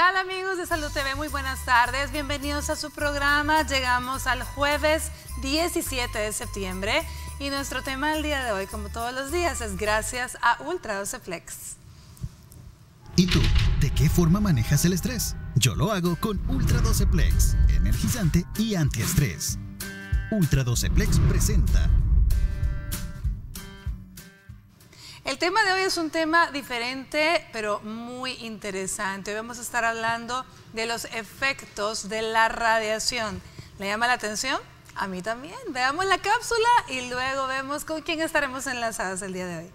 tal, amigos de Salud TV? Muy buenas tardes, bienvenidos a su programa. Llegamos al jueves 17 de septiembre y nuestro tema del día de hoy, como todos los días, es gracias a Ultra 12 Flex. ¿Y tú? ¿De qué forma manejas el estrés? Yo lo hago con Ultra 12 Flex, energizante y antiestrés. Ultra 12 Flex presenta. El tema de hoy es un tema diferente, pero muy interesante. Hoy vamos a estar hablando de los efectos de la radiación. ¿Le llama la atención? A mí también. Veamos la cápsula y luego vemos con quién estaremos enlazados el día de hoy.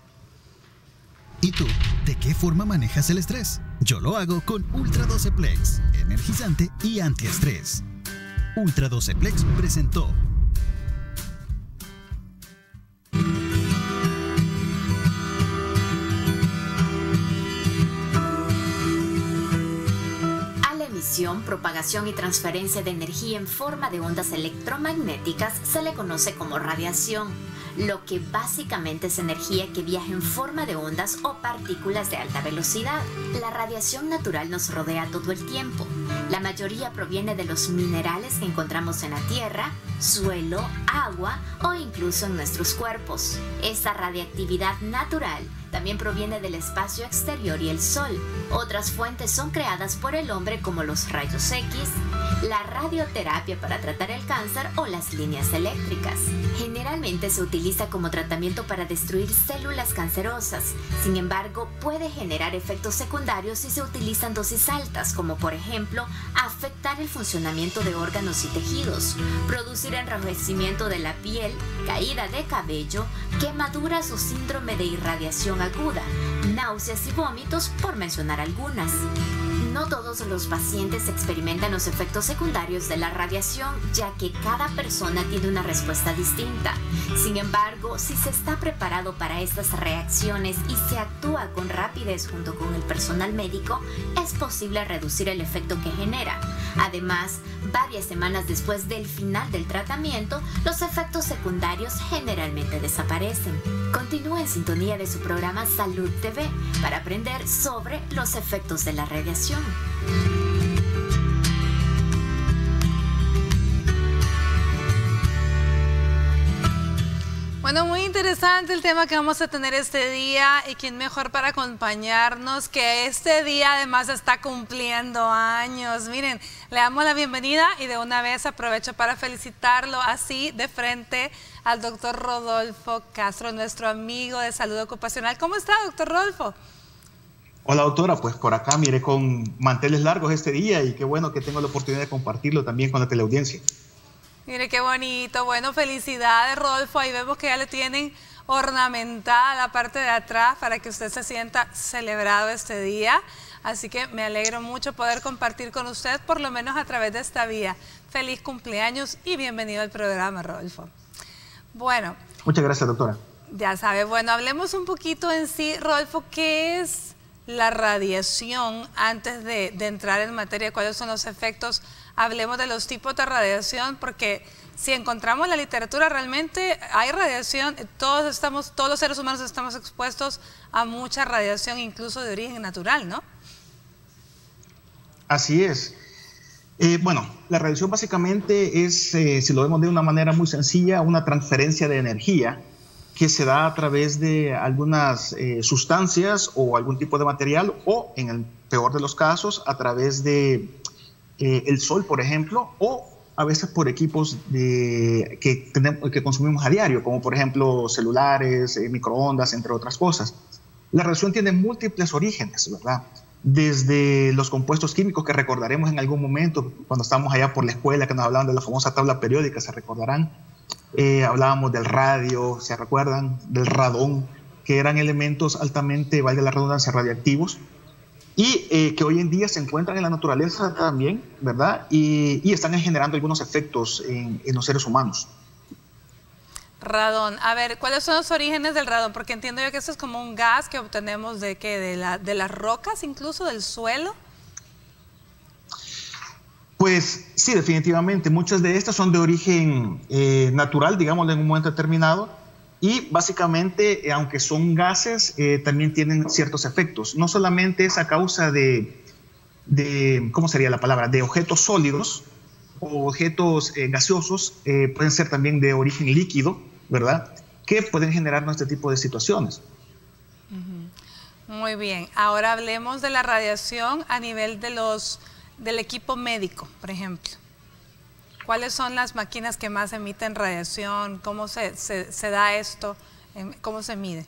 ¿Y tú? ¿De qué forma manejas el estrés? Yo lo hago con Ultra 12 Flex, energizante y antiestrés. Ultra 12 Flex presentó. Propagación y transferencia de energía en forma de ondas electromagnéticas se le conoce como radiación, lo que básicamente es energía que viaja en forma de ondas o partículas de alta velocidad. La radiación natural nos rodea todo el tiempo. La mayoría proviene de los minerales que encontramos en la tierra, suelo, agua o incluso en nuestros cuerpos. Esta radiactividad natural también proviene del espacio exterior y el sol. Otras fuentes son creadas por el hombre como los rayos X, la radioterapia para tratar el cáncer o las líneas eléctricas. Generalmente se utiliza como tratamiento para destruir células cancerosas. Sin embargo, puede generar efectos secundarios si se utilizan dosis altas, como por ejemplo, afectar el funcionamiento de órganos y tejidos, producir enrojecimiento de la piel, caída de cabello, quemaduras o síndrome de irradiación aguda, náuseas y vómitos, por mencionar algunas. No todos los pacientes experimentan los efectos secundarios de la radiación, ya que cada persona tiene una respuesta distinta. Sin embargo, si se está preparado para estas reacciones y se actúa con rapidez junto con el personal médico, es posible reducir el efecto que genera. Además, varias semanas después del final del tratamiento, los efectos secundarios generalmente desaparecen. Continúe en sintonía de su programa Salud TV para aprender sobre los efectos de la radiación. Bueno, muy interesante el tema que vamos a tener este día y quién mejor para acompañarnos que este día además está cumpliendo años. Miren, le damos la bienvenida y de una vez aprovecho para felicitarlo así de frente al doctor Rodolfo Castro, nuestro amigo de salud ocupacional. ¿Cómo está, doctor Rodolfo? Hola, doctora, pues por acá mire con manteles largos este día y qué bueno que tengo la oportunidad de compartirlo también con la teleaudiencia. Mire qué bonito, bueno, felicidades Rodolfo, ahí vemos que ya le tienen ornamentada la parte de atrás para que usted se sienta celebrado este día, así que me alegro mucho poder compartir con usted por lo menos a través de esta vía. Feliz cumpleaños y bienvenido al programa, Rodolfo. Bueno. Muchas gracias, doctora. Ya sabe, bueno, hablemos un poquito en sí, Rodolfo, ¿qué es la radiación? Antes de entrar en materia, ¿cuáles son los efectos? Hablemos de los tipos de radiación, porque si encontramos la literatura, realmente hay radiación, todos los seres humanos estamos expuestos a mucha radiación, incluso de origen natural, ¿no? Así es. Bueno, la radiación básicamente es, si lo vemos de una manera muy sencilla, una transferencia de energía que se da a través de algunas sustancias o algún tipo de material, o en el peor de los casos, a través de el sol, por ejemplo, o a veces por equipos que consumimos a diario, como por ejemplo celulares, microondas, entre otras cosas. La radiación tiene múltiples orígenes, ¿verdad? Desde los compuestos químicos que recordaremos en algún momento, cuando estábamos allá por la escuela, que nos hablaban de la famosa tabla periódica, se recordarán. Hablábamos del radio, ¿se recuerdan? Del radón, que eran elementos altamente, valga la redundancia, radiactivos, y que hoy en día se encuentran en la naturaleza también, ¿verdad? Y están generando algunos efectos en los seres humanos. Radón. A ver, ¿cuáles son los orígenes del radón? Porque entiendo yo que eso es como un gas que obtenemos de las rocas, incluso del suelo. Pues sí, definitivamente. Muchas de estas son de origen natural, digamos, en un momento determinado. Y básicamente, aunque son gases, también tienen ciertos efectos. No solamente es a causa de ¿cómo sería la palabra?, de objetos sólidos o objetos gaseosos, pueden ser también de origen líquido, ¿verdad?, que pueden generarnos este tipo de situaciones. Muy bien, ahora hablemos de la radiación a nivel del equipo médico, por ejemplo. ¿Cuáles son las máquinas que más emiten radiación? ¿Cómo se da esto? ¿Cómo se mide?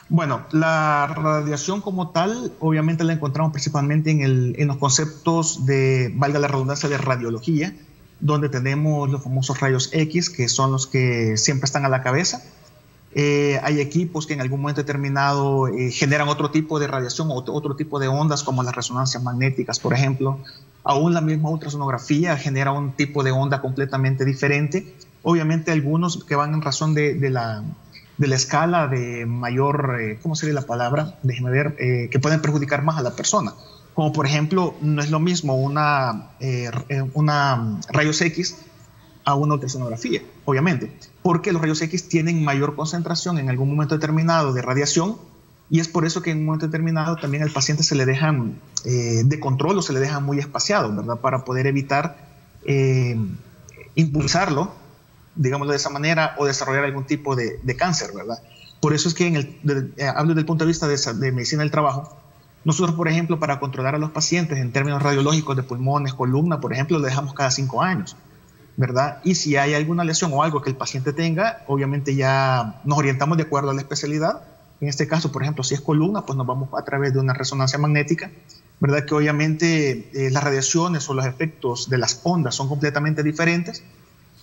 Bueno, la radiación como tal, obviamente la encontramos principalmente en los conceptos de, valga la redundancia, de radiología, donde tenemos los famosos rayos X, que son los que siempre están a la cabeza. Hay equipos que en algún momento determinado generan otro tipo de radiación o otro tipo de ondas, como las resonancias magnéticas, por ejemplo. Aún la misma ultrasonografía genera un tipo de onda completamente diferente. Obviamente algunos que van en razón de la escala de mayor, ¿cómo sería la palabra? Déjeme ver, que pueden perjudicar más a la persona. Como por ejemplo, no es lo mismo una rayos X a una ultrasonografía, obviamente, porque los rayos X tienen mayor concentración en algún momento determinado de radiación, y es por eso que en un momento determinado también al paciente se le dejan de control o se le dejan muy espaciado, ¿verdad?, para poder evitar impulsarlo, digámoslo de esa manera, o desarrollar algún tipo de cáncer, ¿verdad? Por eso es que hablo desde el punto de vista de medicina del trabajo. Nosotros, por ejemplo, para controlar a los pacientes en términos radiológicos de pulmones, columna, por ejemplo, lo dejamos cada 5 años, ¿verdad? Y si hay alguna lesión o algo que el paciente tenga, obviamente ya nos orientamos de acuerdo a la especialidad. En este caso, por ejemplo, si es columna, pues nos vamos a través de una resonancia magnética, ¿verdad? Que obviamente las radiaciones o los efectos de las ondas son completamente diferentes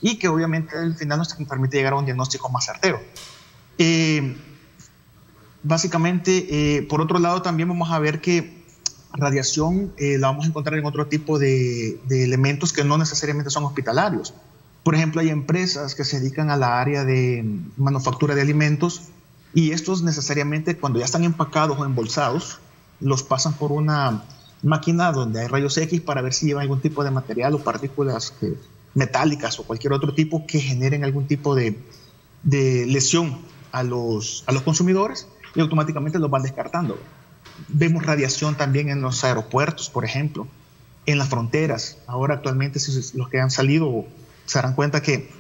y que obviamente al final nos permite llegar a un diagnóstico más certero. Básicamente, por otro lado, también vamos a ver que radiación la vamos a encontrar en otro tipo de elementos que no necesariamente son hospitalarios. Por ejemplo, hay empresas que se dedican a la área de manufactura de alimentos y estos necesariamente cuando ya están empacados o embolsados, los pasan por una máquina donde hay rayos X para ver si llevan algún tipo de material o partículas metálicas o cualquier otro tipo que generen algún tipo de lesión a los consumidores, y automáticamente los van descartando. Vemos radiación también en los aeropuertos, por ejemplo, en las fronteras. Ahora actualmente los que han salido se darán cuenta que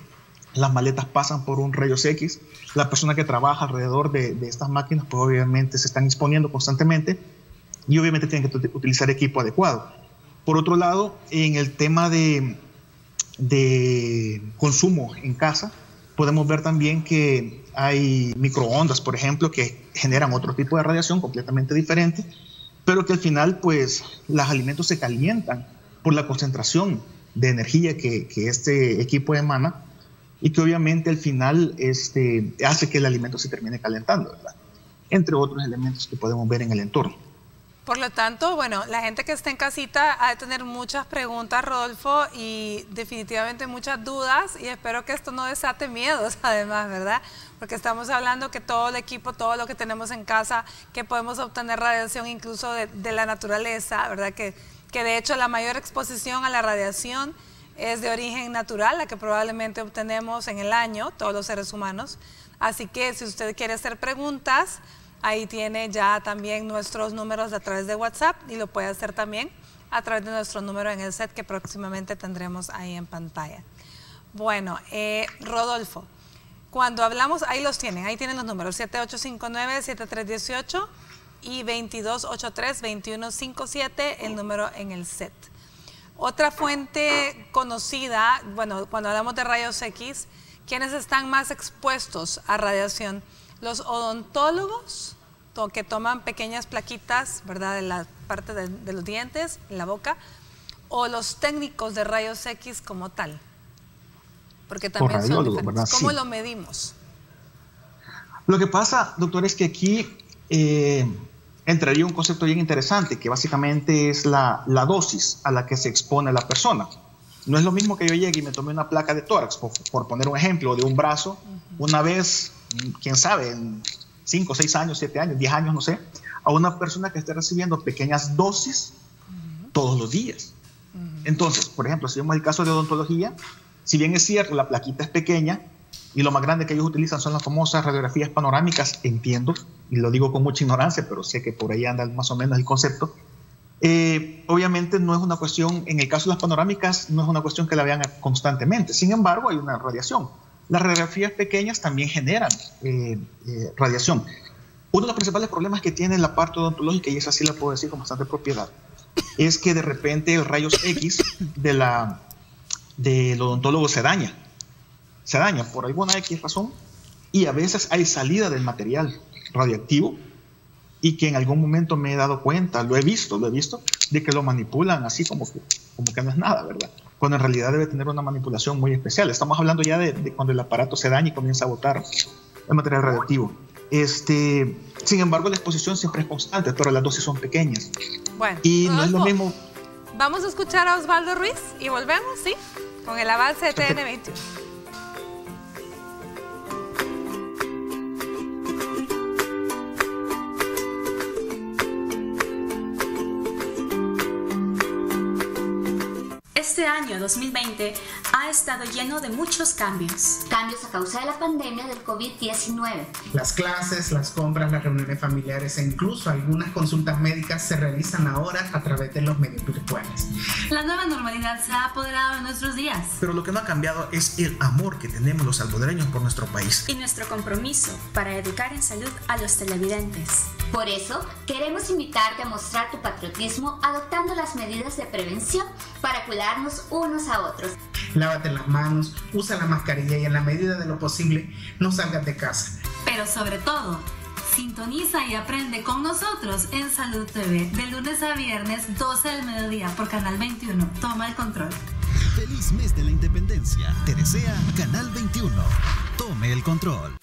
las maletas pasan por un rayos X. La persona que trabaja alrededor de estas máquinas pues obviamente se están exponiendo constantemente y obviamente tienen que utilizar equipo adecuado. Por otro lado, en el tema de consumo en casa, podemos ver también que hay microondas, por ejemplo, que generan otro tipo de radiación completamente diferente, pero que al final, pues, los alimentos se calientan por la concentración de energía que este equipo emana y que obviamente al final hace que el alimento se termine calentando, ¿verdad? Entre otros elementos que podemos ver en el entorno. Por lo tanto, bueno, la gente que está en casita ha de tener muchas preguntas, Rodolfo, y definitivamente muchas dudas, y espero que esto no desate miedos, además, ¿verdad? Porque estamos hablando que todo el equipo, todo lo que tenemos en casa, que podemos obtener radiación incluso de la naturaleza, ¿verdad? Que de hecho la mayor exposición a la radiación es de origen natural, la que probablemente obtenemos en el año, todos los seres humanos. Así que si usted quiere hacer preguntas, ahí tiene ya también nuestros números a través de WhatsApp y lo puede hacer también a través de nuestro número en el set que próximamente tendremos ahí en pantalla. Bueno, Rodolfo, cuando hablamos, ahí tienen los números 7859-7318 y 2283-2157, el número en el set. Otra fuente conocida, bueno, cuando hablamos de rayos X, ¿quiénes están más expuestos a radiación? Los odontólogos, que toman pequeñas plaquitas, ¿verdad?, de la parte de los dientes, en la boca, o los técnicos de rayos X como tal, porque también son diferentes. ¿Cómo lo medimos? Lo que pasa, doctor, es que aquí entraría un concepto bien interesante, que básicamente es la dosis a la que se expone la persona. No es lo mismo que yo llegue y me tome una placa de tórax, por poner un ejemplo, de un brazo, una vez, quién sabe, en 5, 6 años, 7 años, 10 años, no sé, a una persona que esté recibiendo pequeñas dosis todos los días. Entonces, por ejemplo, si vemos el caso de odontología, si bien es cierto, la plaquita es pequeña y lo más grande que ellos utilizan son las famosas radiografías panorámicas, entiendo, y lo digo con mucha ignorancia, pero sé que por ahí anda más o menos el concepto. Obviamente no es una cuestión, en el caso de las panorámicas, no es una cuestión que la vean constantemente. Sin embargo, hay una radiación. Las radiografías pequeñas también generan radiación. Uno de los principales problemas que tiene la parte odontológica, y esa sí la puedo decir con bastante propiedad, es que de repente el rayos X del odontólogo se daña por alguna X razón, y a veces hay salida del material radioactivo, y que en algún momento me he dado cuenta, lo he visto, de que lo manipulan así como que no es nada, ¿verdad? Cuando en realidad debe tener una manipulación muy especial. Estamos hablando ya de cuando el aparato se daña y comienza a botar el material radioactivo. Sin embargo, la exposición siempre es constante, pero las dosis son pequeñas. Bueno, y no es lo mismo. Vamos a escuchar a Osvaldo Ruiz y volvemos, ¿sí? Con el avance de TN21. Este año 2020 ha estado lleno de muchos cambios. Cambios a causa de la pandemia del COVID-19. Las clases, las compras, las reuniones familiares e incluso algunas consultas médicas se realizan ahora a través de los medios virtuales. La nueva normalidad se ha apoderado de nuestros días. Pero lo que no ha cambiado es el amor que tenemos los salvadoreños por nuestro país. Y nuestro compromiso para educar en salud a los televidentes. Por eso, queremos invitarte a mostrar tu patriotismo adoptando las medidas de prevención para cuidarnos unos a otros. Lávate las manos, usa la mascarilla y en la medida de lo posible no salgas de casa. Pero sobre todo, sintoniza y aprende con nosotros en Salud TV de lunes a viernes 12 del mediodía por Canal 21. Toma el control. Feliz mes de la independencia. Te desea Canal 21. Tome el control.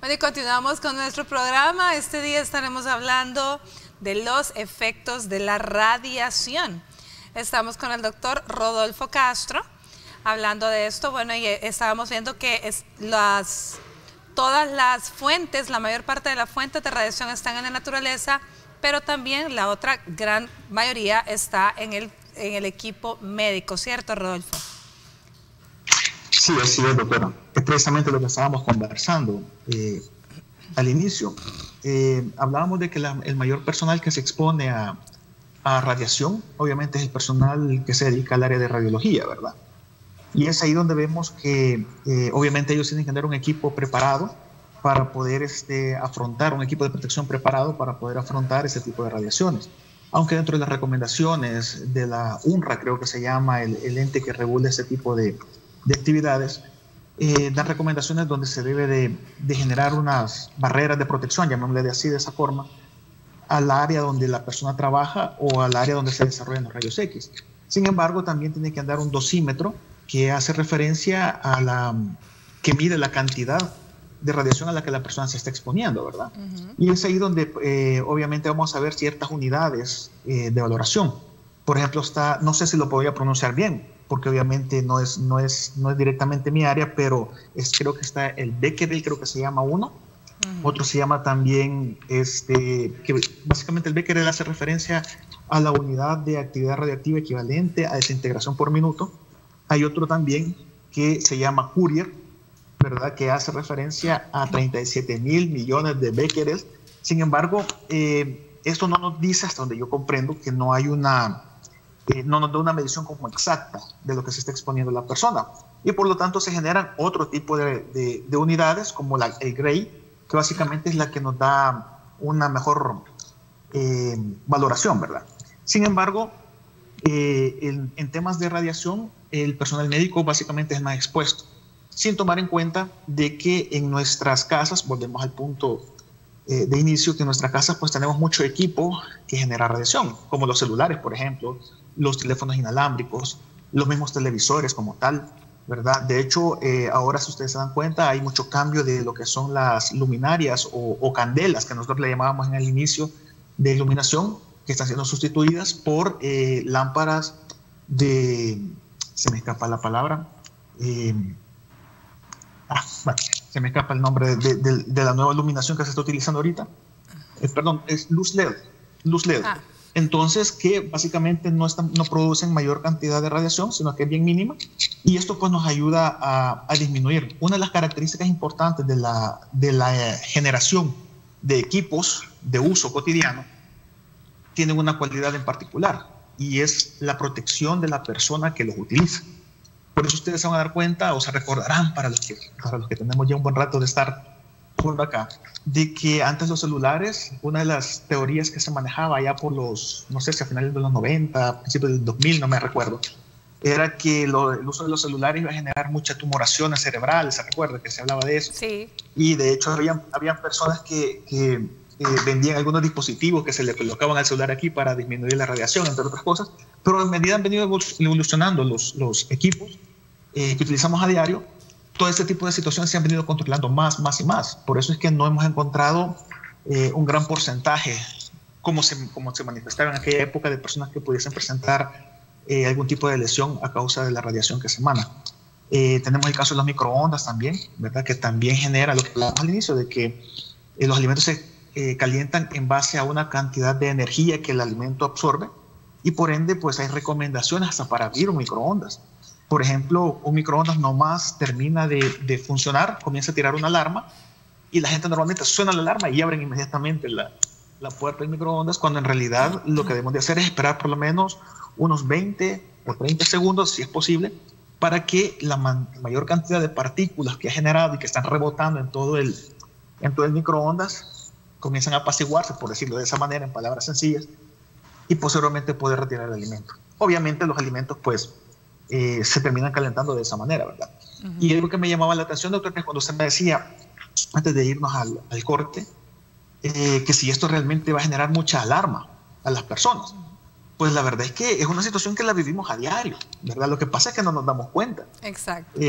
Bueno, y continuamos con nuestro programa. Este día estaremos hablando de los efectos de la radiación. Estamos con el doctor Rodolfo Castro hablando de esto. Bueno, y estábamos viendo que todas las fuentes, la mayor parte de las fuentes de radiación están en la naturaleza, pero también la otra gran mayoría está en el equipo médico, ¿cierto, Rodolfo? Sí, así es, doctora. Es precisamente lo que estábamos conversando al inicio. Hablábamos de que el mayor personal que se expone a radiación, obviamente, es el personal que se dedica al área de radiología, ¿verdad? Y es ahí donde vemos que, obviamente, ellos tienen que tener un equipo preparado para poder afrontar, un equipo de protección preparado para poder afrontar ese tipo de radiaciones. Aunque dentro de las recomendaciones de la UNRWA, creo que se llama el ente que regula ese tipo de actividades, dan recomendaciones donde se debe de generar unas barreras de protección, llamémosle así, de esa forma, al área donde la persona trabaja o al área donde se desarrollan los rayos X. Sin embargo, también tiene que andar un dosímetro que hace referencia que mide la cantidad de radiación a la que la persona se está exponiendo, ¿verdad? Y es ahí donde obviamente vamos a ver ciertas unidades de valoración. Por ejemplo, no sé si lo podría pronunciar bien, porque obviamente no es directamente mi área, pero creo que está el Becquerel, creo que se llama uno. Otro se llama también, que básicamente el Becquerel hace referencia a la unidad de actividad radiactiva equivalente a desintegración por minuto. Hay otro también que se llama Courier, ¿verdad?, que hace referencia a 37.000 millones de Becquerel. Sin embargo, esto no nos dice, hasta donde yo comprendo, que no hay no nos da una medición como exacta de lo que se está exponiendo la persona. Y por lo tanto se generan otro tipo de unidades, como el Gray, que básicamente es la que nos da una mejor valoración, ¿verdad? Sin embargo, en temas de radiación, el personal médico básicamente es más expuesto, sin tomar en cuenta de que en nuestras casas, volvemos al punto de inicio, que en nuestras casas pues tenemos mucho equipo que genera radiación, como los celulares, por ejemplo, los teléfonos inalámbricos, los mismos televisores como tal, ¿verdad? De hecho, ahora, si ustedes se dan cuenta, hay mucho cambio de lo que son las luminarias o candelas, que nosotros le llamábamos en el inicio de iluminación, que están siendo sustituidas por lámparas se me escapa la palabra, se me escapa el nombre de la nueva iluminación que se está utilizando ahorita. Perdón, es luz LED. Entonces, que básicamente no producen mayor cantidad de radiación, sino que es bien mínima, y esto pues nos ayuda a disminuir. Una de las características importantes de la generación de equipos de uso cotidiano tienen una cualidad en particular, y es la protección de la persona que los utiliza. Por eso ustedes se van a dar cuenta, o se recordarán, para los que tenemos ya un buen rato de estar por acá, de que antes los celulares, una de las teorías que se manejaba ya por los, no sé si a finales de los 90, principios del 2000, no me recuerdo, era que el uso de los celulares iba a generar muchas tumoraciones cerebrales, ¿se recuerda que se hablaba de eso? Sí. Y de hecho habían personas que vendían algunos dispositivos que se le colocaban al celular aquí para disminuir la radiación, entre otras cosas, pero a medida han venido evolucionando los equipos que utilizamos a diario, todo este tipo de situaciones se han venido controlando más y más. Por eso es que no hemos encontrado un gran porcentaje, como se manifestaba en aquella época, de personas que pudiesen presentar algún tipo de lesión a causa de la radiación que se emana. Tenemos el caso de los microondas también, ¿verdad? Que también genera lo que hablamos al inicio, de que los alimentos se calientan en base a una cantidad de energía que el alimento absorbe, y por ende pues hay recomendaciones hasta para abrir un microondas. Por ejemplo, un microondas nomás termina de funcionar, comienza a tirar una alarma, y la gente normalmente suena la alarma y abren inmediatamente la puerta del microondas, cuando en realidad lo que debemos de hacer es esperar por lo menos unos 20 o 30 segundos, si es posible, para que la mayor cantidad de partículas que ha generado y que están rebotando en todo el microondas comiencen a apaciguarse, por decirlo de esa manera, en palabras sencillas, y posteriormente poder retirar el alimento. Obviamente los alimentos pues se terminan calentando de esa manera, ¿verdad? Uh-huh. Y algo que me llamaba la atención, doctor, es cuando usted me decía, antes de irnos al corte, que si esto realmente va a generar mucha alarma a las personas. Pues la verdad es que es una situación que la vivimos a diario, ¿verdad? Lo que pasa es que no nos damos cuenta. Exacto.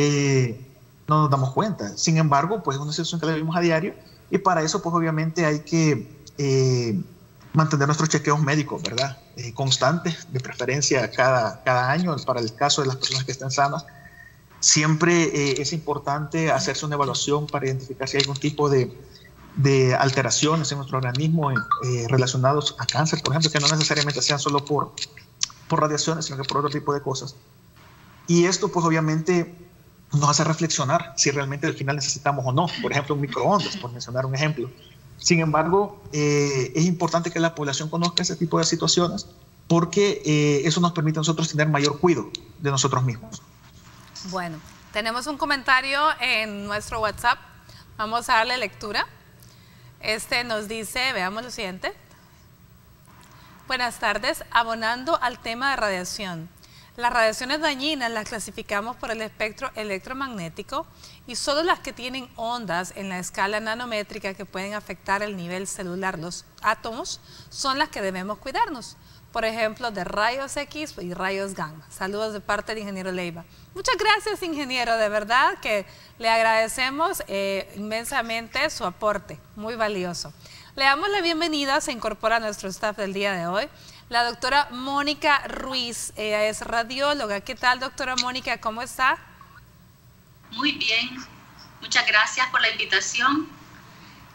No nos damos cuenta. Sin embargo, pues es una situación que la vivimos a diario, y para eso pues obviamente hay que mantener nuestros chequeos médicos, ¿verdad? Constantes, de preferencia cada año, para el caso de las personas que estén sanas. Siempre es importante hacerse una evaluación para identificar si hay algún tipo de alteraciones en nuestro organismo relacionados a cáncer, por ejemplo, que no necesariamente sean solo por radiaciones, sino que por otro tipo de cosas. Y esto pues obviamente nos hace reflexionar si realmente al final necesitamos o no, por ejemplo, un microondas, por mencionar un ejemplo. Sin embargo, es importante que la población conozca ese tipo de situaciones, porque eso nos permite a nosotros tener mayor cuidado de nosotros mismos. Bueno, tenemos un comentario en nuestro WhatsApp, vamos a darle lectura. Este nos dice, veamos lo siguiente. Buenas tardes, abonando al tema de radiación. Las radiaciones dañinas las clasificamos por el espectro electromagnético, y solo las que tienen ondas en la escala nanométrica que pueden afectar el nivel celular, los átomos, son las que debemos cuidarnos. Por ejemplo, de rayos X y rayos gamma. Saludos de parte del ingeniero Leiva. Muchas gracias, ingeniero, de verdad que le agradecemos inmensamente su aporte, muy valioso. Le damos la bienvenida, se incorpora a nuestro staff del día de hoy, la doctora Mónica Ruiz. Ella es radióloga. ¿Qué tal, doctora Mónica? ¿Cómo está? Muy bien, muchas gracias por la invitación.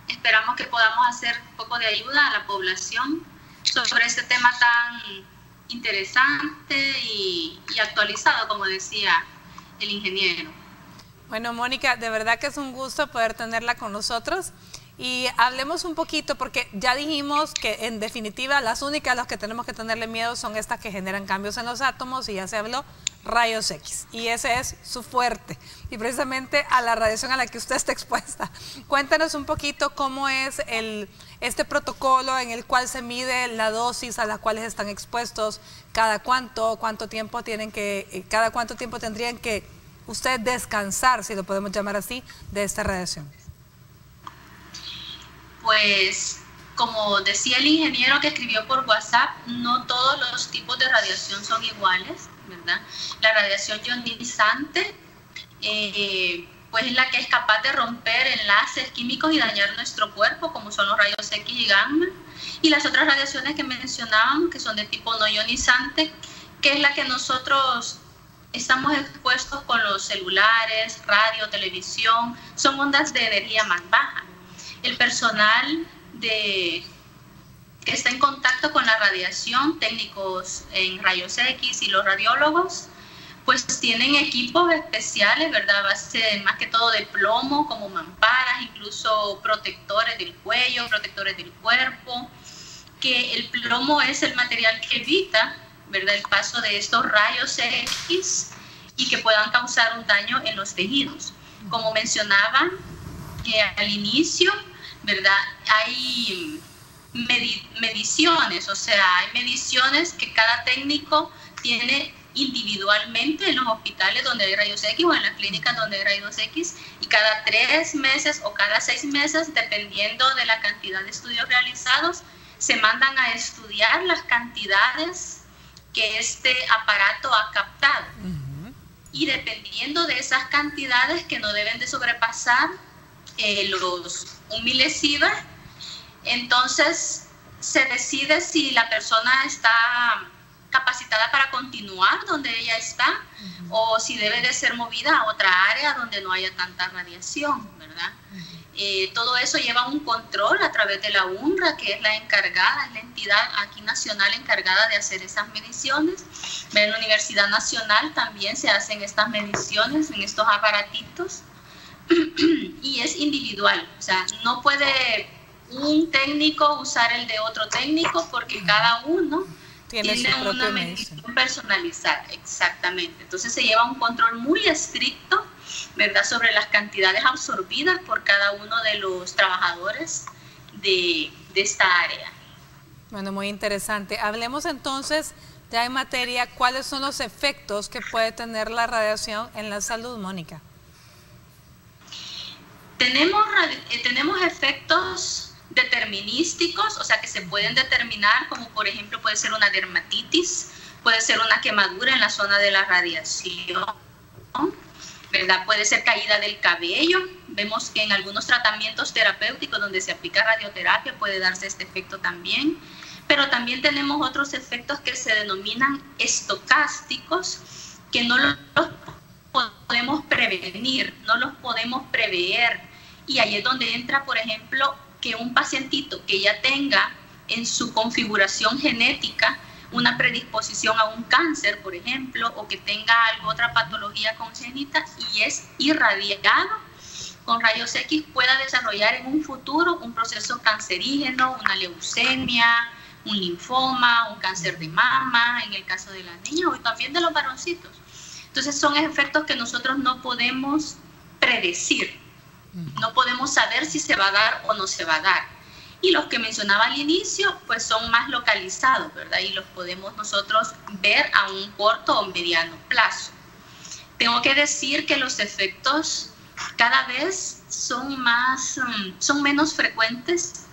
Esperamos que podamos hacer un poco de ayuda a la población sobre este tema tan interesante y actualizado, como decía el ingeniero. Bueno, Mónica, de verdad que es un gusto poder tenerla con nosotros. Y hablemos un poquito, porque ya dijimos que en definitiva las únicas a las que tenemos que tenerle miedo son estas que generan cambios en los átomos, y ya se habló rayos X, y ese es su fuerte, y precisamente a la radiación a la que usted está expuesta. Cuéntanos un poquito cómo es este protocolo en el cual se mide la dosis a la cual están expuestos, cada cuánto tiempo tendrían que ustedes descansar, si lo podemos llamar así, de esta radiación. Pues, como decía el ingeniero que escribió por WhatsApp, no todos los tipos de radiación son iguales, ¿verdad? La radiación ionizante, pues es la que es capaz de romper enlaces químicos y dañar nuestro cuerpo, como son los rayos X y gamma. Y las otras radiaciones que mencionábamos, que son de tipo no ionizante, que es la que nosotros estamos expuestos con los celulares, radio, televisión, son ondas de energía más baja. El personal que que está en contacto con la radiación, técnicos en rayos X y los radiólogos, pues tienen equipos especiales, ¿verdad? Base más que todo de plomo, como mamparas, incluso protectores del cuello, protectores del cuerpo, que el plomo es el material que evita, ¿verdad?, el paso de estos rayos X y que puedan causar un daño en los tejidos. Como mencionaba al inicio, ¿verdad?, hay mediciones, o sea, hay mediciones que cada técnico tiene individualmente en los hospitales donde hay rayos X o en las clínicas donde hay rayos X, y cada 3 meses o cada 6 meses, dependiendo de la cantidad de estudios realizados, se mandan a estudiar las cantidades que este aparato ha captado. Y dependiendo de esas cantidades, que no deben de sobrepasar los 1 milisievert, entonces se decide si la persona está capacitada para continuar donde ella está, o si debe de ser movida a otra área donde no haya tanta radiación, ¿verdad? Todo eso lleva un control a través de la UNRWA, que es la encargada, es la entidad aquí nacional encargada de hacer esas mediciones. En la Universidad Nacional también se hacen estas mediciones en estos aparatitos, y es individual, o sea, no puede un técnico usar el de otro técnico, porque cada uno tiene una medición personalizada, exactamente. Entonces se lleva un control muy estricto, ¿verdad?, sobre las cantidades absorbidas por cada uno de los trabajadores de esta área. Bueno, muy interesante. Hablemos entonces, ya en materia, ¿cuáles son los efectos que puede tener la radiación en la salud, Mónica? Tenemos efectos determinísticos, o sea, que se pueden determinar, como por ejemplo puede ser una dermatitis, puede ser una quemadura en la zona de la radiación, ¿verdad? Puede ser caída del cabello. Vemos que en algunos tratamientos terapéuticos donde se aplica radioterapia puede darse este efecto también, pero también tenemos otros efectos que se denominan estocásticos, que no los podemos prevenir, no los podemos prever, y ahí es donde entra, por ejemplo, que un pacientito que ya tenga en su configuración genética una predisposición a un cáncer, por ejemplo, o que tenga otra patología congénita y es irradiado con rayos X, pueda desarrollar en un futuro un proceso cancerígeno, una leucemia, un linfoma, un cáncer de mama, en el caso de las niñas o también de los varoncitos. Entonces son efectos que nosotros no podemos predecir. No podemos saber si se va a dar o no se va a dar. Y los que mencionaba al inicio, pues son más localizados, ¿verdad? Y los podemos nosotros ver a un corto o mediano plazo. Tengo que decir que los efectos cada vez son menos frecuentes,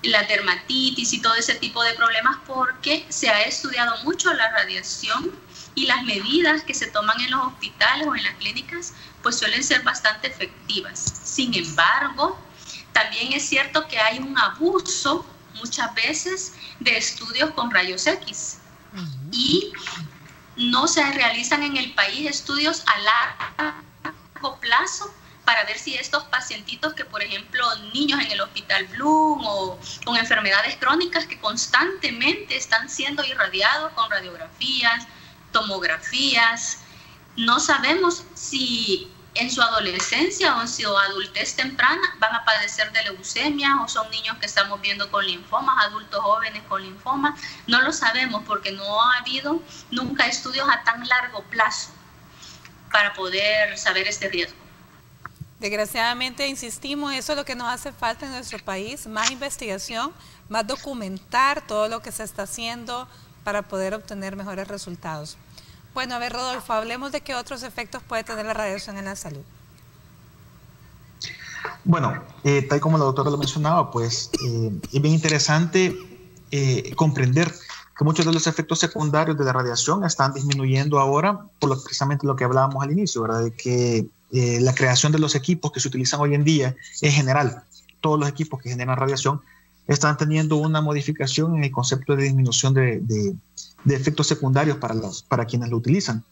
la dermatitis y todo ese tipo de problemas, porque se ha estudiado mucho la radiación y las medidas que se toman en los hospitales o en las clínicas pues suelen ser bastante efectivas. Sin embargo, también es cierto que hay un abuso muchas veces de estudios con rayos X y no se realizan en el país estudios a largo plazo para ver si estos pacientitos que, por ejemplo, niños en el Hospital Bloom o con enfermedades crónicas que constantemente están siendo irradiados con radiografías, tomografías, no sabemos si en su adolescencia o en su adultez temprana van a padecer de leucemia o son niños que estamos viendo con linfomas, adultos jóvenes con linfomas. No lo sabemos porque no ha habido nunca estudios a tan largo plazo para poder saber este riesgo. Desgraciadamente, insistimos, eso es lo que nos hace falta en nuestro país, más investigación, más documentar todo lo que se está haciendo para poder obtener mejores resultados. Bueno, a ver, Rodolfo, hablemos de qué otros efectos puede tener la radiación en la salud. Bueno, tal como la doctora lo mencionaba, pues es bien interesante comprender que muchos de los efectos secundarios de la radiación están disminuyendo ahora por precisamente lo que hablábamos al inicio, ¿verdad? De que la creación de los equipos que se utilizan hoy en día, en general, todos los equipos que generan radiación, están teniendo una modificación en el concepto de disminución de efectos secundarios para quienes lo utilizan.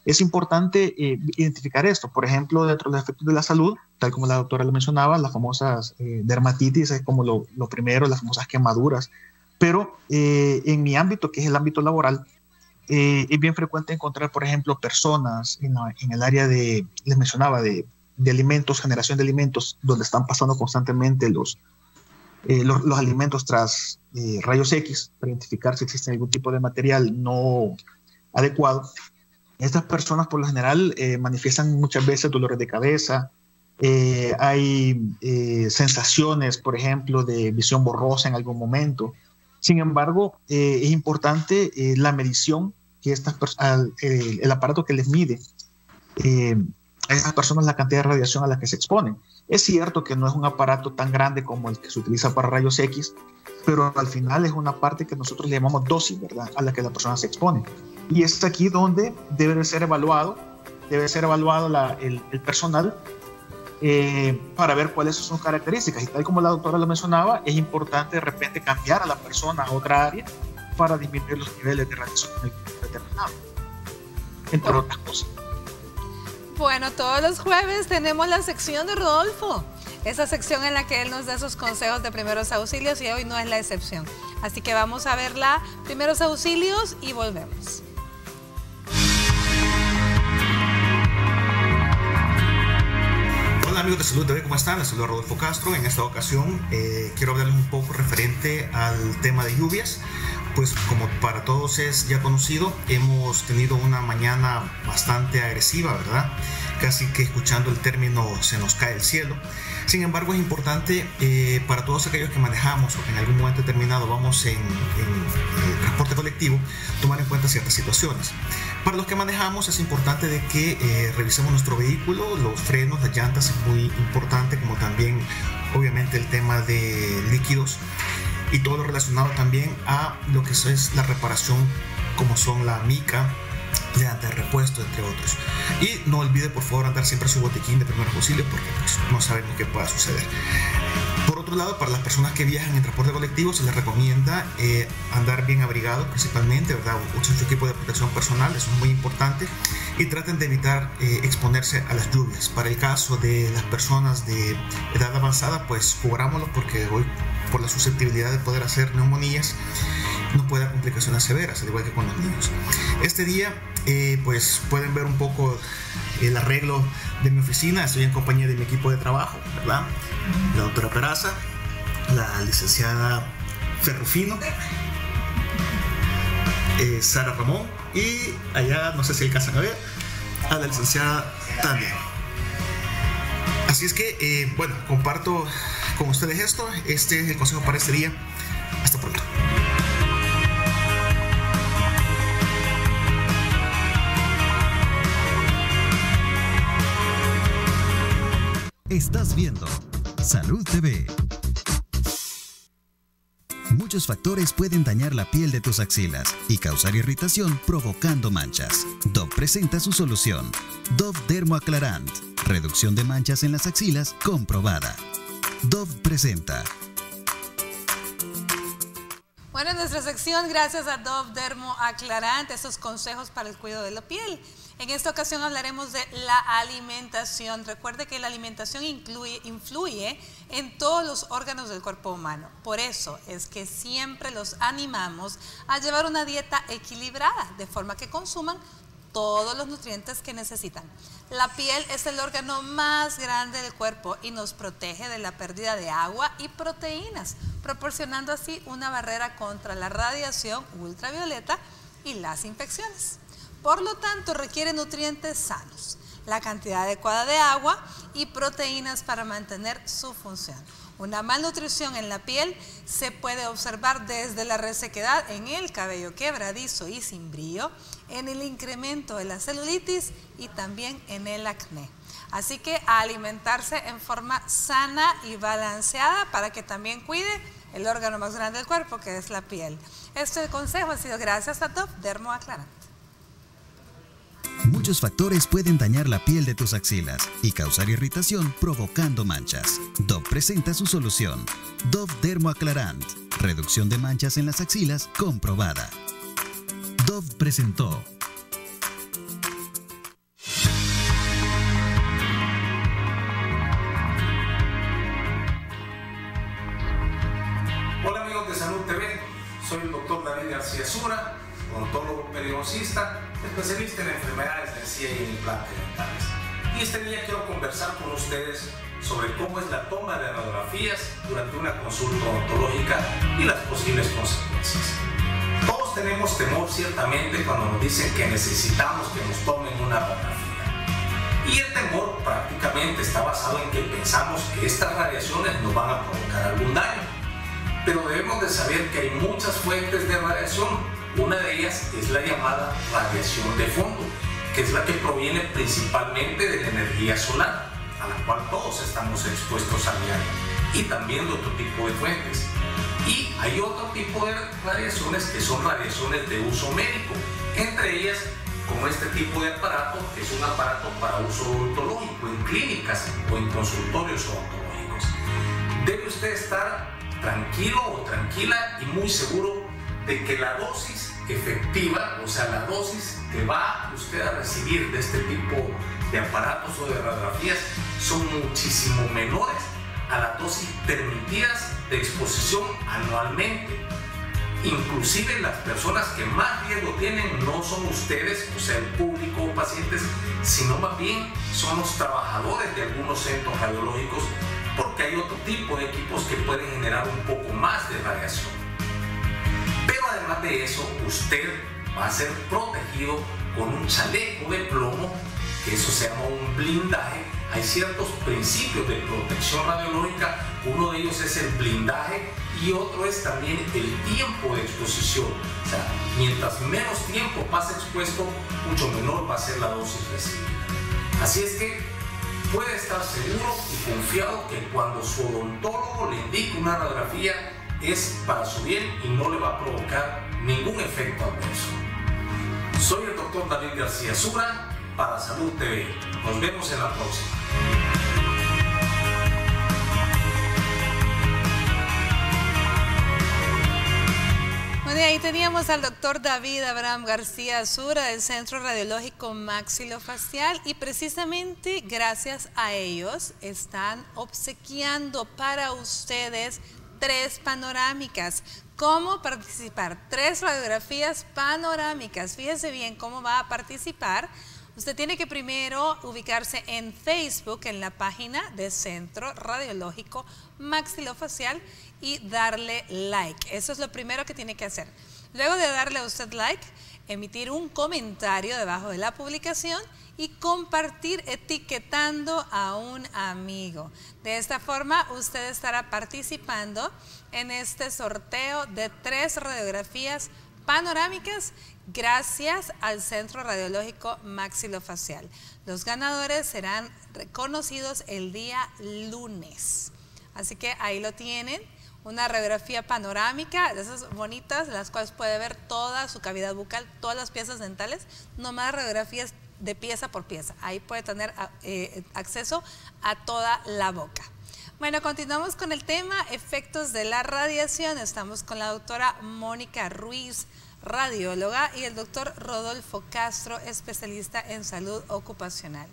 Es importante identificar esto. Por ejemplo, dentro de los efectos de la salud, tal como la doctora lo mencionaba, las famosas dermatitis es como lo primero, las famosas quemaduras Pero en mi ámbito, que es el ámbito laboral, es bien frecuente encontrar, por ejemplo, personas en el área les mencionaba, de alimentos, generación de alimentos, donde están pasando constantemente los alimentos tras rayos X para identificar si existe algún tipo de material no adecuado. Estas personas por lo general manifiestan muchas veces dolores de cabeza, hay sensaciones, por ejemplo, de visión borrosa en algún momento. Sin embargo, es importante la medición que el aparato que les mide a esas personas la cantidad de radiación a la que se exponen. Es cierto que no es un aparato tan grande como el que se utiliza para rayos X, pero al final es una parte que nosotros le llamamos dosis, ¿verdad?, a la que la persona se expone. Y es aquí donde debe ser evaluado el personal para ver cuáles son sus características. Y tal como la doctora lo mencionaba, es importante de repente cambiar a la persona a otra área para disminuir los niveles de radiación en el momento determinado, entre otras cosas. Bueno, todos los jueves tenemos la sección de Rodolfo, esa sección en la que él nos da sus consejos de primeros auxilios, y hoy no es la excepción. Así que vamos a verla, primeros auxilios, y volvemos. Hola amigos de Salud TV, ¿cómo están? Les saluda Rodolfo Castro. En esta ocasión quiero hablarles un poco referente al tema de lluvias. Pues como para todos es ya conocido, hemos tenido una mañana bastante agresiva, ¿verdad? Casi que escuchando el término se nos cae el cielo. Sin embargo, es importante para todos aquellos que manejamos o que en algún momento determinado vamos en transporte colectivo, tomar en cuenta ciertas situaciones. Para los que manejamos es importante de que revisemos nuestro vehículo, los frenos, las llantas es muy importante, como también obviamente el tema de líquidos y todo lo relacionado también a lo que es la reparación, como son la mica, llanta de repuesto, entre otros. Y no olvide por favor andar siempre su botiquín de primeros auxilios, porque pues, no sabemos qué pueda suceder. Por otro lado, para las personas que viajan en transporte colectivo se les recomienda andar bien abrigados principalmente, ¿verdad? Usen su equipo de protección personal, eso es muy importante, y traten de evitar exponerse a las lluvias. Para el caso de las personas de edad avanzada, pues cubrámoslo, porque hoy por la susceptibilidad de poder hacer neumonías nos puede dar complicaciones severas, al igual que con los niños. Este día pues pueden ver un poco el arreglo de mi oficina. Estoy en compañía de mi equipo de trabajo, ¿verdad? La doctora Peraza, la licenciada Ferrufino, Sara Ramón, y allá, no sé si alcanzan a ver, a la licenciada también. Así es que, bueno, comparto con ustedes esto. Este es el consejo para este día. Hasta pronto. Estás viendo Salud TV. Muchos factores pueden dañar la piel de tus axilas y causar irritación provocando manchas. Dove presenta su solución. Dove Dermoaclarant. Reducción de manchas en las axilas comprobada. Dove presenta. Bueno, en nuestra sección, gracias a Dove Dermoaclarant, esos consejos para el cuidado de la piel. En esta ocasión hablaremos de la alimentación. Recuerde que la alimentación influye en todos los órganos del cuerpo humano. Por eso es que siempre los animamos a llevar una dieta equilibrada, de forma que consuman todos los nutrientes que necesitan. La piel es el órgano más grande del cuerpo y nos protege de la pérdida de agua y proteínas, proporcionando así una barrera contra la radiación ultravioleta y las infecciones. Por lo tanto, requiere nutrientes sanos, la cantidad adecuada de agua y proteínas para mantener su función. Una malnutrición en la piel se puede observar desde la resequedad en el cabello quebradizo y sin brillo, en el incremento de la celulitis y también en el acné. Así que a alimentarse en forma sana y balanceada para que también cuide el órgano más grande del cuerpo, que es la piel. Este consejo ha sido gracias a Dove Dermoaclarant. Muchos factores pueden dañar la piel de tus axilas y causar irritación provocando manchas. Dove presenta su solución. Dove Dermoaclarant. Reducción de manchas en las axilas comprobada. Dove presentó. Hola amigos de Salud TV. Soy el doctor David García Sura, odontólogo periodoncista, especialista en enfermedades de encía y en implantes dentales. Y este día quiero conversar con ustedes sobre cómo es la toma de radiografías durante una consulta odontológica y las posibles consecuencias. Todos tenemos temor ciertamente cuando nos dicen que necesitamos que nos tomen una radiografía. Y el temor prácticamente está basado en que pensamos que estas radiaciones nos van a provocar algún daño. Pero debemos de saber que hay muchas fuentes de radiación. Una de ellas es la llamada radiación de fondo, que es la que proviene principalmente de la energía solar, a la cual todos estamos expuestos a diario, y también de otro tipo de fuentes. Y hay otro tipo de radiaciones que son radiaciones de uso médico, entre ellas como este tipo de aparato, que es un aparato para uso odontológico en clínicas o en consultorios odontológicos. Debe usted estar tranquilo o tranquila y muy seguro de que la dosis efectiva, o sea, la dosis que va usted a recibir de este tipo de aparatos o de radiografías son muchísimo menores a las dosis permitidas de exposición anualmente. Inclusive las personas que más riesgo tienen no son ustedes, o sea, el público o pacientes, sino más bien son los trabajadores de algunos centros radiológicos, porque hay otro tipo de equipos que pueden generar un poco más de radiación. Pero además de eso, usted va a ser protegido con un chaleco de plomo, que eso se llama un blindaje. Hay ciertos principios de protección radiológica, uno de ellos es el blindaje y otro es también el tiempo de exposición. O sea, mientras menos tiempo pase expuesto, mucho menor va a ser la dosis recibida. Así es que puede estar seguro y confiado que cuando su odontólogo le indique una radiografía es para su bien y no le va a provocar ningún efecto adverso. Soy el doctor David García Sura para Salud TV. Nos vemos en la próxima. Bueno, y ahí teníamos al doctor David Abraham García Sura del Centro Radiológico Maxilofacial, y precisamente gracias a ellos están obsequiando para ustedes 3 panorámicas. ¿Cómo participar? 3 radiografías panorámicas. Fíjese bien cómo va a participar. Usted tiene que primero ubicarse en Facebook, en la página de Centro Radiológico Maxilofacial, y darle like. Eso es lo primero que tiene que hacer. Luego de darle a usted like, emitir un comentario debajo de la publicación y compartir etiquetando a un amigo. De esta forma usted estará participando en este sorteo de 3 radiografías panorámicas gracias al Centro Radiológico Maxilofacial. Los ganadores serán reconocidos el día lunes. Así que ahí lo tienen, una radiografía panorámica de esas bonitas, las cuales puede ver toda su cavidad bucal, todas las piezas dentales, nomás radiografías de pieza por pieza. Ahí puede tener acceso a toda la boca. Bueno, continuamos con el tema efectos de la radiación. Estamos con la doctora Mónica Ruiz, radióloga, y el doctor Rodolfo Castro, especialista en salud ocupacional.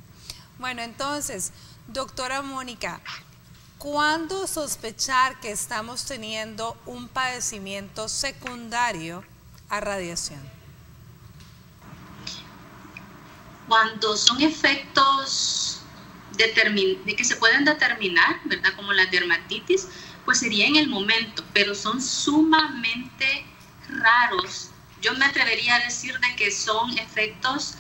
Bueno, entonces, doctora Mónica, ¿cuándo sospechar que estamos teniendo un padecimiento secundario a radiación? Cuando son efectos de que se pueden determinar, ¿verdad? Como la dermatitis, pues sería en el momento, pero son sumamente raros. Yo me atrevería a decir de que son efectos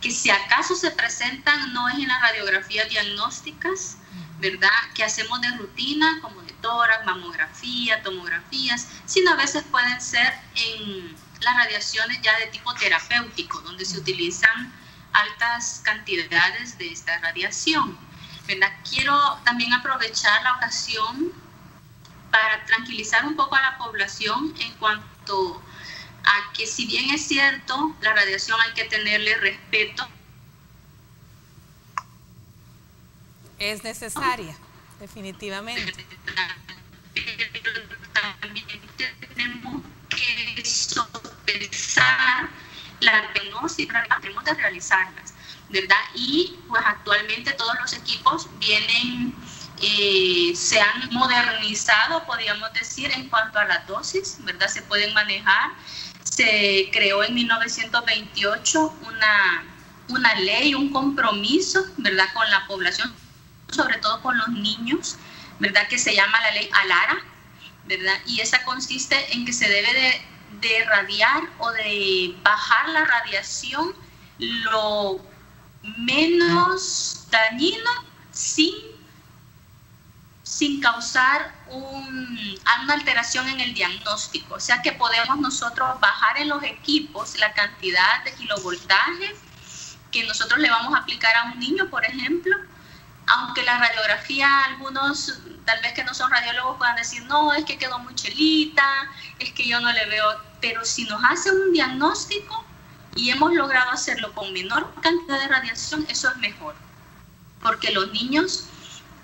que si acaso se presentan no es en las radiografías diagnósticas, ¿verdad? Que hacemos de rutina, como de tórax, mamografía, tomografías, sino a veces pueden ser en las radiaciones ya de tipo terapéutico, donde se utilizan altas cantidades de esta radiación, ¿verdad? Quiero también aprovechar la ocasión para tranquilizar un poco a la población en cuanto a que, si bien es cierto, la radiación hay que tenerle respeto. Es necesaria, definitivamente. También tenemos que sopesar la diagnosis, tenemos de realizarlas, ¿verdad? Y pues actualmente todos los equipos vienen se han modernizado, podríamos decir, en cuanto a las dosis, ¿verdad? Se pueden manejar. Se creó en 1928 una ley, un compromiso, ¿verdad?, con la población, sobre todo con los niños, ¿verdad?, que se llama la ley ALARA, ¿verdad? Y esa consiste en que se debe de radiar o de bajar la radiación lo menos dañino sin causar una alteración en el diagnóstico. O sea que podemos nosotros bajar en los equipos la cantidad de kilovoltaje que nosotros le vamos a aplicar a un niño, por ejemplo, aunque la radiografía, algunos tal vez que no son radiólogos puedan decir, no, es que quedó muy chelita, es que yo no le veo, pero si nos hace un diagnóstico y hemos logrado hacerlo con menor cantidad de radiación, eso es mejor, porque los niños,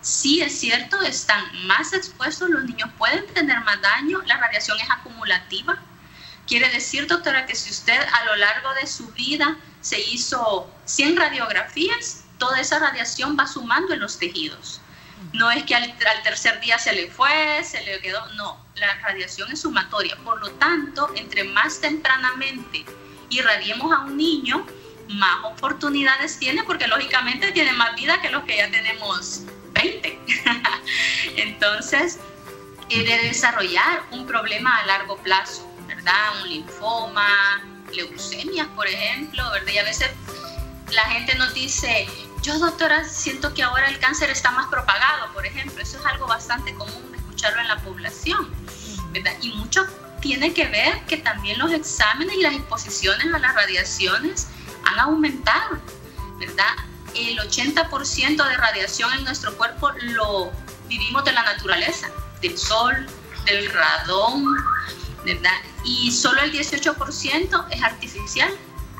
sí es cierto, están más expuestos, los niños pueden tener más daño, la radiación es acumulativa. Quiere decir, doctora, que si usted a lo largo de su vida se hizo 100 radiografías, toda esa radiación va sumando en los tejidos. No es que al tercer día se le fue, se le quedó, no, la radiación es sumatoria. Por lo tanto, entre más tempranamente irradiemos a un niño, más oportunidades tiene, porque lógicamente tiene más vida que los que ya tenemos 20. Entonces, de desarrollar un problema a largo plazo, ¿verdad? Un linfoma, leucemias, por ejemplo, ¿verdad? Y a veces la gente nos dice, yo, doctora, siento que ahora el cáncer está más propagado, por ejemplo. Eso es algo bastante común de escucharlo en la población, ¿verdad? Y mucho tiene que ver que también los exámenes y las exposiciones a las radiaciones han aumentado, ¿verdad? El 80% de radiación en nuestro cuerpo lo vivimos de la naturaleza, del sol, del radón, ¿verdad? Y solo el 18% es artificial.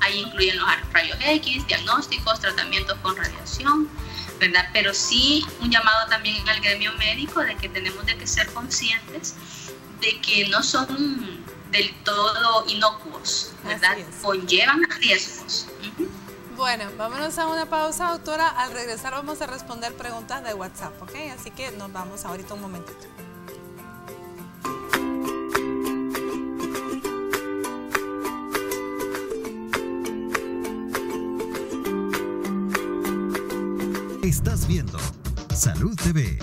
Ahí incluyen los rayos X, diagnósticos, tratamientos con radiación, ¿verdad? Pero sí un llamado también al gremio médico de que tenemos de que ser conscientes de que no son del todo inocuos, ¿verdad? Conllevan riesgos. Bueno, vámonos a una pausa, doctora. Al regresar vamos a responder preguntas de WhatsApp, ¿ok? Así que nos vamos ahorita un momentito. Estás viendo Salud TV.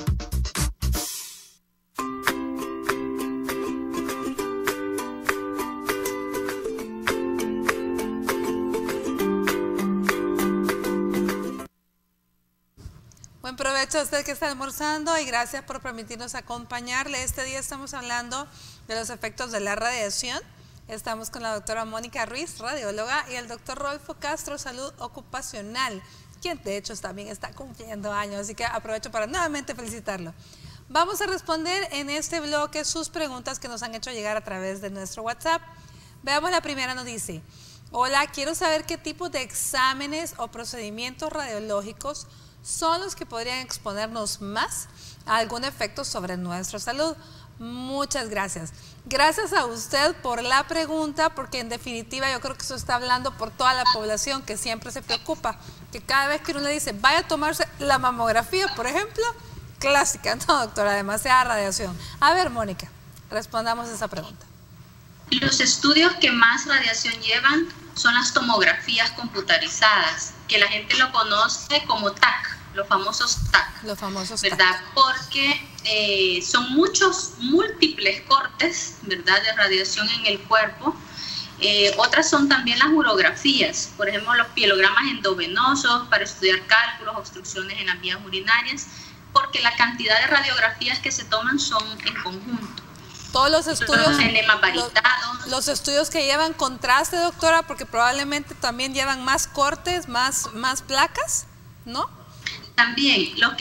Buen provecho a usted que está almorzando y gracias por permitirnos acompañarle. Este día estamos hablando de los efectos de la radiación. Estamos con la doctora Mónica Ruiz, radióloga, y el doctor Rodolfo Castro, salud ocupacional, quien de hecho también está cumpliendo años, así que aprovecho para nuevamente felicitarlo. Vamos a responder en este bloque sus preguntas que nos han hecho llegar a través de nuestro WhatsApp. Veamos la primera, nos dice: hola, quiero saber qué tipo de exámenes o procedimientos radiológicos son los que podrían exponernos más a algún efecto sobre nuestra salud. Muchas gracias. Gracias a usted por la pregunta, porque en definitiva yo creo que eso está hablando por toda la población que siempre se preocupa, que cada vez que uno le dice vaya a tomarse la mamografía, por ejemplo, clásica, no, doctora, demasiada radiación. A ver, Mónica, respondamos esa pregunta. Los estudios que más radiación llevan son las tomografías computarizadas, que la gente lo conoce como TAC, los famosos TAC. Los famosos ¿verdad? TAC. Porque son múltiples cortes, ¿verdad?, de radiación en el cuerpo. Otras son también las urografías, por ejemplo, los pielogramas endovenosos para estudiar cálculos, obstrucciones en las vías urinarias, porque la cantidad de radiografías que se toman son en conjunto. Todos los estudios que llevan contraste, doctora, porque probablemente también llevan más cortes, más placas, ¿no? También los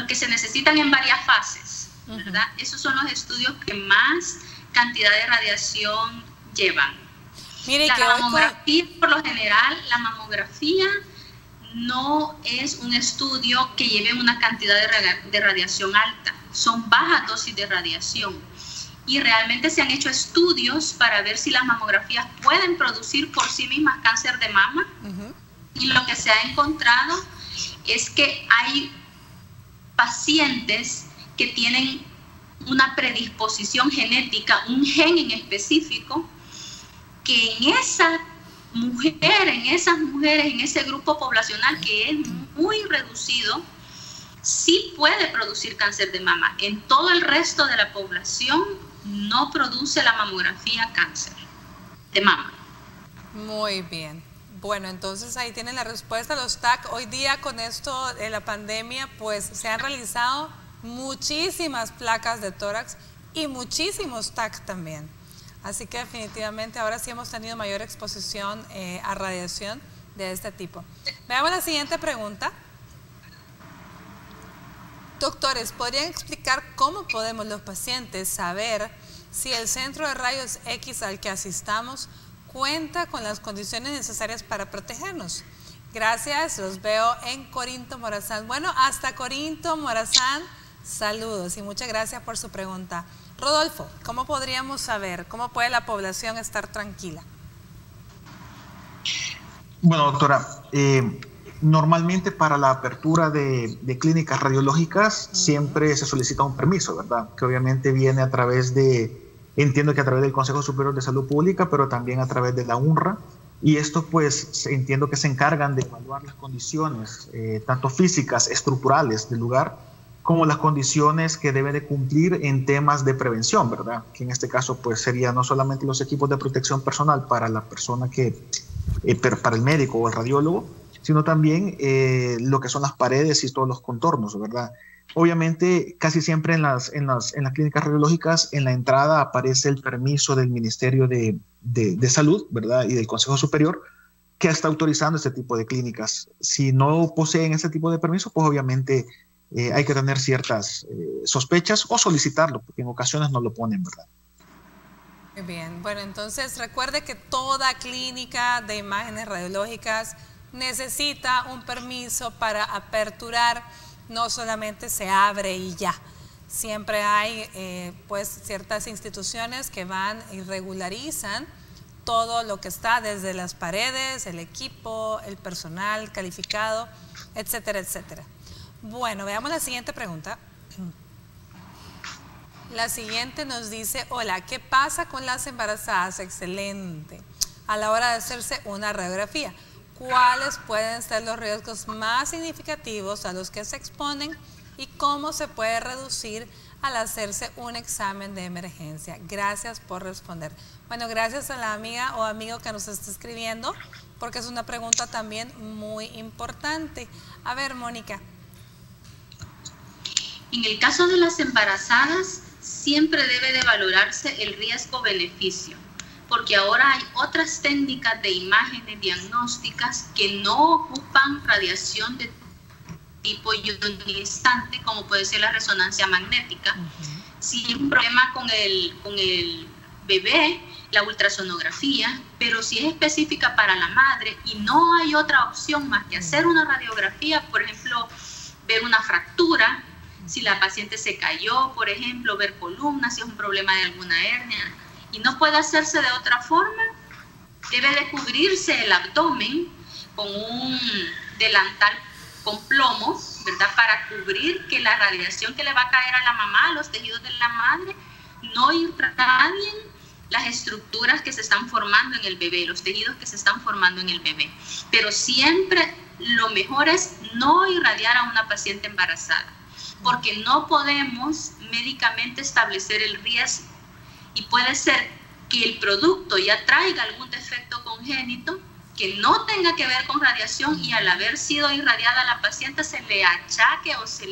que se necesitan en varias fases, ¿verdad? Esos son los estudios que más cantidad de radiación llevan. Mire, la mamografía, por lo general, la mamografía no es un estudio que lleve una cantidad de radiación alta, son bajas dosis de radiación. Y realmente se han hecho estudios para ver si las mamografías pueden producir por sí mismas cáncer de mama. Y lo que se ha encontrado es que hay pacientes que tienen una predisposición genética, un gen en específico, que en esas mujeres, en ese grupo poblacional que es muy reducido, sí puede producir cáncer de mama. En todo el resto de la población no produce la mamografía cáncer de mama. Muy bien. Bueno, entonces ahí tienen la respuesta. Los TAC, hoy día con esto de la pandemia, pues se han realizado muchísimas placas de tórax y muchísimos TAC también. Así que definitivamente ahora sí hemos tenido mayor exposición a radiación de este tipo. Veamos la siguiente pregunta. Doctores, ¿podrían explicar cómo podemos los pacientes saber si el centro de rayos X al que asistamos cuenta con las condiciones necesarias para protegernos? Gracias, los veo en Corinto Morazán. Bueno, hasta Corinto Morazán, saludos y muchas gracias por su pregunta. Rodolfo, ¿cómo podríamos saber, cómo puede la población estar tranquila? Bueno, doctora, normalmente para la apertura de clínicas radiológicas siempre se solicita un permiso, ¿verdad? Que obviamente viene a través entiendo que a través del Consejo Superior de Salud Pública, pero también a través de la UNRWA. Y esto pues entiendo que se encargan de evaluar las condiciones, tanto físicas, estructurales del lugar, como las condiciones que debe de cumplir en temas de prevención, ¿verdad? Que en este caso pues sería no solamente los equipos de protección personal para la persona para el médico o el radiólogo, sino también lo que son las paredes y todos los contornos, ¿verdad? Obviamente, casi siempre en las clínicas radiológicas, en la entrada aparece el permiso del Ministerio de Salud, ¿verdad? Y del Consejo Superior, que está autorizando este tipo de clínicas. Si no poseen ese tipo de permiso, pues obviamente hay que tener ciertas sospechas o solicitarlo, porque en ocasiones no lo ponen, ¿verdad? Muy bien, bueno, entonces recuerde que toda clínica de imágenes radiológicas necesita un permiso para aperturar, no solamente se abre y ya. Siempre hay pues ciertas instituciones que van y regularizan todo lo que está desde las paredes, el equipo, el personal calificado, etcétera, etcétera. Bueno, veamos la siguiente pregunta. La siguiente nos dice, hola, ¿qué pasa con las embarazadas? Excelente. A la hora de hacerse una radiografía, ¿cuáles pueden ser los riesgos más significativos a los que se exponen y cómo se puede reducir al hacerse un examen de emergencia? Gracias por responder. Bueno, gracias a la amiga o amigo que nos está escribiendo, porque es una pregunta también muy importante. A ver, Mónica. En el caso de las embarazadas, siempre debe de valorarse el riesgo-beneficio, porque ahora hay otras técnicas de imágenes diagnósticas que no ocupan radiación de tipo ionizante, como puede ser la resonancia magnética. Si hay un problema con el bebé, la ultrasonografía, pero si es específica para la madre y no hay otra opción más que hacer una radiografía, por ejemplo, ver una fractura, si la paciente se cayó, por ejemplo, ver columnas, si es un problema de alguna hernia, y no puede hacerse de otra forma, debe de cubrirse el abdomen con un delantal con plomo, ¿verdad? Para cubrir que la radiación que le va a caer a la mamá, a los tejidos de la madre, no irradien las estructuras que se están formando en el bebé, los tejidos que se están formando en el bebé. Pero siempre lo mejor es no irradiar a una paciente embarazada, porque no podemos médicamente establecer el riesgo y puede ser que el producto ya traiga algún defecto congénito que no tenga que ver con radiación y al haber sido irradiada a la paciente se le achaque o se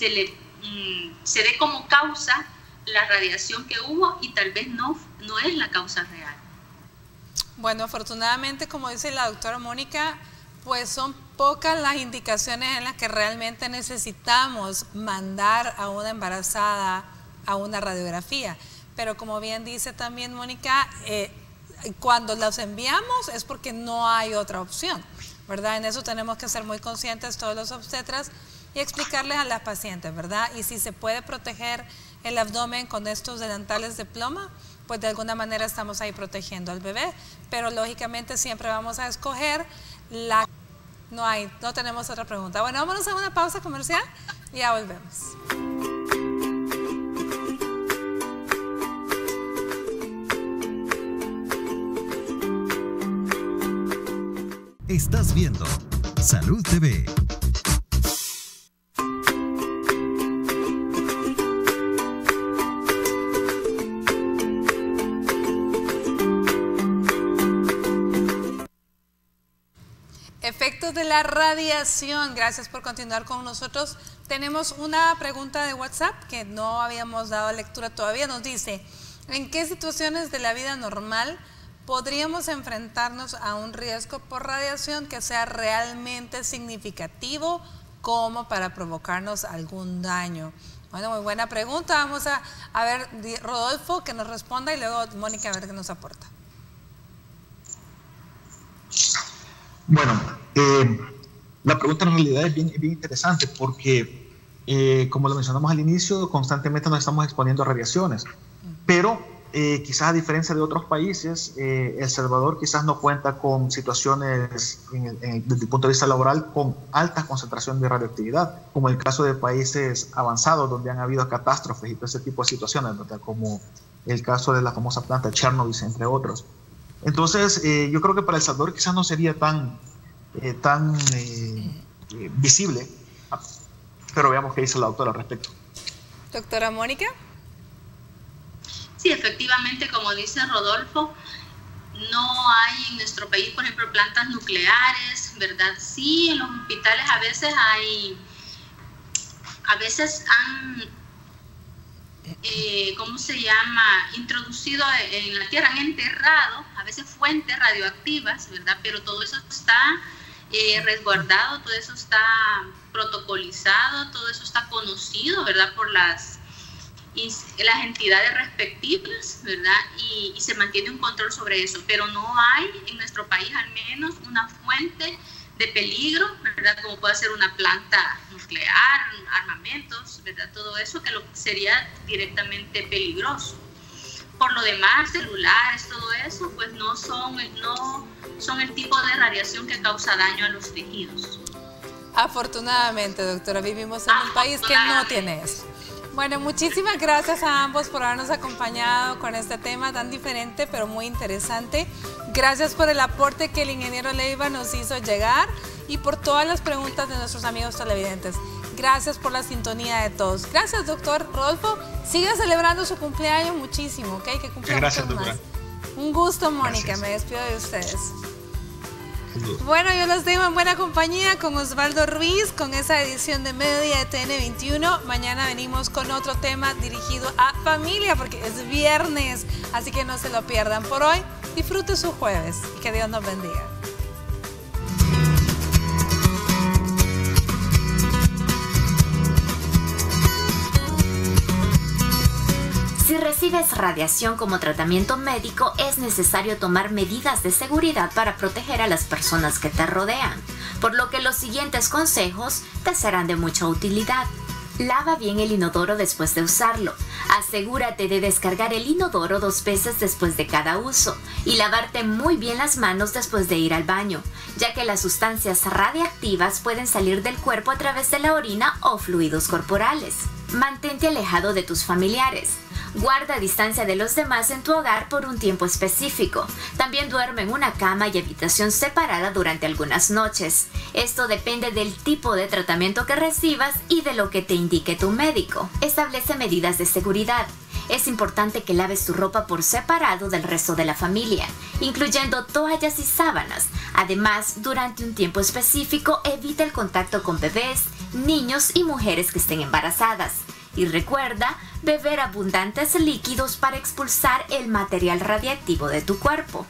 dé como causa la radiación que hubo y tal vez no es la causa real. Bueno, afortunadamente, como dice la doctora Mónica, pues son pocas las indicaciones en las que realmente necesitamos mandar a una embarazada a una radiografía. Pero como bien dice también Mónica, cuando los enviamos es porque no hay otra opción, ¿verdad? En eso tenemos que ser muy conscientes todos los obstetras y explicarles a las pacientes, ¿verdad? Y si se puede proteger el abdomen con estos delantales de plomo, pues de alguna manera estamos ahí protegiendo al bebé, pero lógicamente siempre vamos a escoger la... No tenemos otra pregunta. Bueno, vámonos a una pausa comercial, Ya volvemos. Estás viendo Salud TV. Efectos de la radiación. Gracias por continuar con nosotros. Tenemos una pregunta de WhatsApp que no habíamos dado lectura todavía. Nos dice, ¿en qué situaciones de la vida normal podríamos enfrentarnos a un riesgo por radiación que sea realmente significativo como para provocarnos algún daño? Bueno, muy buena pregunta. Vamos a ver, Rodolfo, que nos responda y luego Mónica a ver qué nos aporta. Bueno, la pregunta en realidad es bien interesante porque, como lo mencionamos al inicio, constantemente nos estamos exponiendo a radiaciones, pero quizás a diferencia de otros países, El Salvador quizás no cuenta con situaciones desde el punto de vista laboral con altas concentraciones de radioactividad, como el caso de países avanzados donde han habido catástrofes y todo ese tipo de situaciones, ¿verdad? Como el caso de la famosa planta Chernobyl, entre otros. Entonces, yo creo que para El Salvador quizás no sería tan visible, pero veamos qué dice la doctora al respecto. Doctora Mónica. Sí, efectivamente, como dice Rodolfo, no hay en nuestro país, por ejemplo, plantas nucleares, ¿verdad? Sí, en los hospitales a veces han ¿cómo se llama? Introducido en la tierra, han enterrado, a veces fuentes radioactivas, ¿verdad? Pero todo eso está resguardado, todo eso está protocolizado, todo eso está conocido, ¿verdad? Por las entidades respectivas, ¿verdad? Y se mantiene un control sobre eso, pero no hay en nuestro país al menos una fuente de peligro, ¿verdad? Como puede ser una planta nuclear, armamentos, ¿verdad? Todo eso que sería directamente peligroso. Por lo demás, celulares, todo eso, pues no son el tipo de radiación que causa daño a los tejidos. Afortunadamente, doctora, vivimos en un país que no tiene eso. Bueno, muchísimas gracias a ambos por habernos acompañado con este tema tan diferente, pero muy interesante. Gracias por el aporte que el ingeniero Leiva nos hizo llegar y por todas las preguntas de nuestros amigos televidentes. Gracias por la sintonía de todos. Gracias, doctor Rodolfo. Siga celebrando su cumpleaños muchísimo, ¿ok? Que cumpla gracias, muchos doctora. más. Un gusto, Mónica. Gracias. Me despido de ustedes. Bueno, yo los dejo en buena compañía con Osvaldo Ruiz, con esa edición de Mediodía de TN21. Mañana venimos con otro tema dirigido a familia, porque es viernes, así que no se lo pierdan. Por hoy, disfrute su jueves y que Dios nos bendiga. Si recibes radiación como tratamiento médico, es necesario tomar medidas de seguridad para proteger a las personas que te rodean, por lo que los siguientes consejos te serán de mucha utilidad. Lava bien el inodoro después de usarlo. Asegúrate de descargar el inodoro 2 veces después de cada uso y lavarte muy bien las manos después de ir al baño, ya que las sustancias radiactivas pueden salir del cuerpo a través de la orina o fluidos corporales. Mantente alejado de tus familiares. Guarda distancia de los demás en tu hogar por un tiempo específico. También duerme en una cama y habitación separada durante algunas noches. Esto depende del tipo de tratamiento que recibas y de lo que te indique tu médico. Establece medidas de seguridad. Es importante que laves tu ropa por separado del resto de la familia, incluyendo toallas y sábanas. Además, durante un tiempo específico, evita el contacto con bebés, niños y mujeres que estén embarazadas. Y recuerda beber abundantes líquidos para expulsar el material radiactivo de tu cuerpo.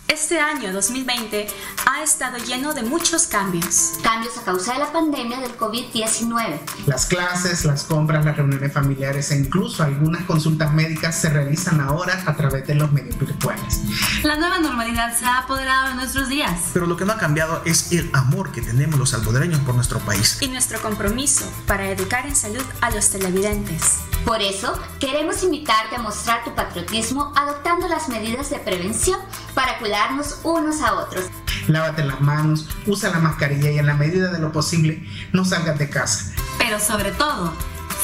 Este año 2020 ha ha estado lleno de muchos cambios. Cambios a causa de la pandemia del COVID-19. Las clases, las compras, las reuniones familiares e incluso algunas consultas médicas se realizan ahora a través de los medios virtuales. La nueva normalidad se ha apoderado de nuestros días. Pero lo que no ha cambiado es el amor que tenemos los salvadoreños por nuestro país. Y nuestro compromiso para educar en salud a los televidentes. Por eso, queremos invitarte a mostrar tu patriotismo adoptando las medidas de prevención para cuidarnos unos a otros. Lávate las manos, usa la mascarilla y en la medida de lo posible no salgas de casa. Pero sobre todo,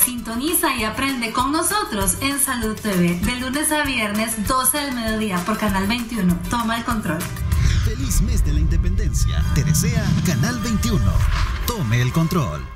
sintoniza y aprende con nosotros en Salud TV de lunes a viernes 12 del mediodía por Canal 21. Toma el control. Feliz mes de la independencia. Te desea Canal 21. Tome el control.